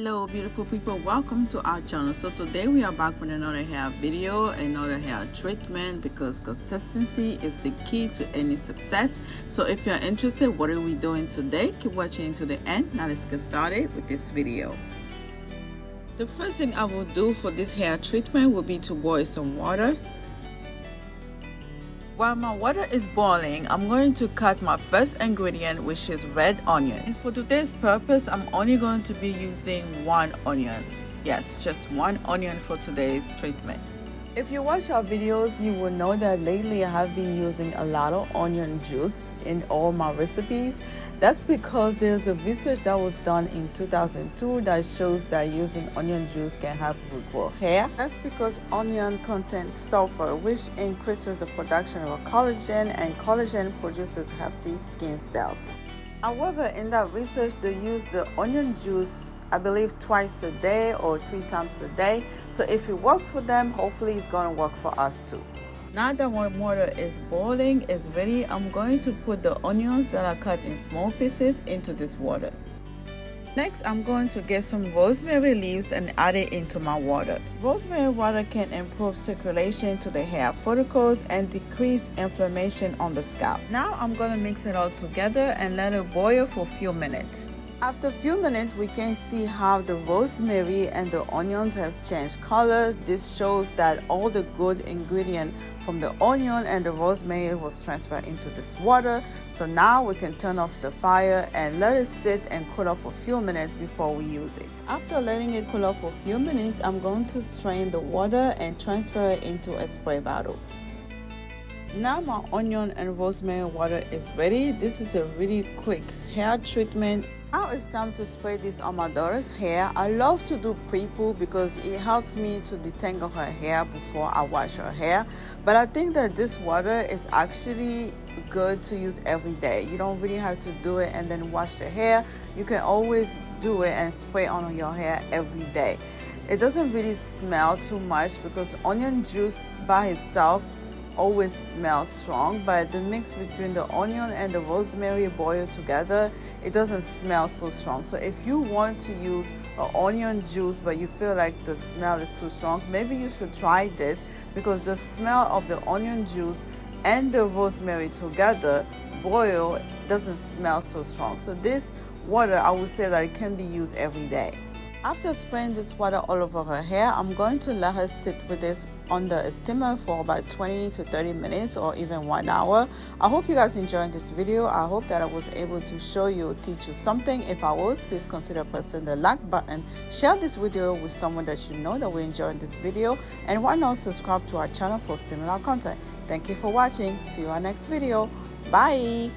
Hello beautiful people, welcome to our channel. So today we are back with another hair video, another hair treatment, because consistency is the key to any success. So if you're interested, what are we doing today? Keep watching to the end. Now let's get started with this video. The first thing I will do for this hair treatment will be to boil some water. While my water is boiling, I'm going to cut my first ingredient, which is red onion. And for today's purpose, I'm only going to be using one onion. Yes, just one onion for today's treatment. If you watch our videos, you will know that lately I have been using a lot of onion juice in all my recipes. That's because there's a research that was done in 2002 that shows that using onion juice can help regrow hair. That's because onion contains sulfur, which increases the production of collagen, and collagen produces healthy skin cells. However, in that research, they used the onion juice, I believe, twice a day or 3 times a day. So if it works for them, hopefully it's going to work for us too. Now that my water is boiling, is ready, I'm going to put the onions that are cut in small pieces into this water. Next, I'm going to get some rosemary leaves and add it into my water. Rosemary water can improve circulation to the hair follicles and decrease inflammation on the scalp. Now I'm going to mix it all together and let it boil for a few minutes. After a few minutes, we can see how the rosemary and the onions have changed colors. This shows that all the good ingredient from the onion and the rosemary was transferred into this water. So now we can turn off the fire and let it sit and cool off for a few minutes before we use it. After letting it cool off for a few minutes, I'm going to strain the water and transfer it into a spray bottle. Now my onion and rosemary water is ready. This is a really quick hair treatment. Now it's time to spray this on my daughter's hair. I love to do pre-poo because it helps me to detangle her hair before I wash her hair. But I think that this water is actually good to use every day. You don't really have to do it and then wash the hair. You can always do it and spray on your hair every day. It doesn't really smell too much because onion juice by itself always smells strong, but the mix between the onion and the rosemary boiled together, it doesn't smell so strong. So if you want to use an onion juice but you feel like the smell is too strong, maybe you should try this, because the smell of the onion juice and the rosemary together boiled doesn't smell so strong. So this water, I would say that it can be used every day. After spraying this water all over her hair, I'm going to let her sit with this under a steamer for about 20 to 30 minutes or even 1 hour. I hope you guys enjoyed this video. I hope that I was able to show you or teach you something. If I was, please consider pressing the like button. Share this video with someone that you know that will enjoy this video. And why not subscribe to our channel for similar content. Thank you for watching. See you on our next video. Bye.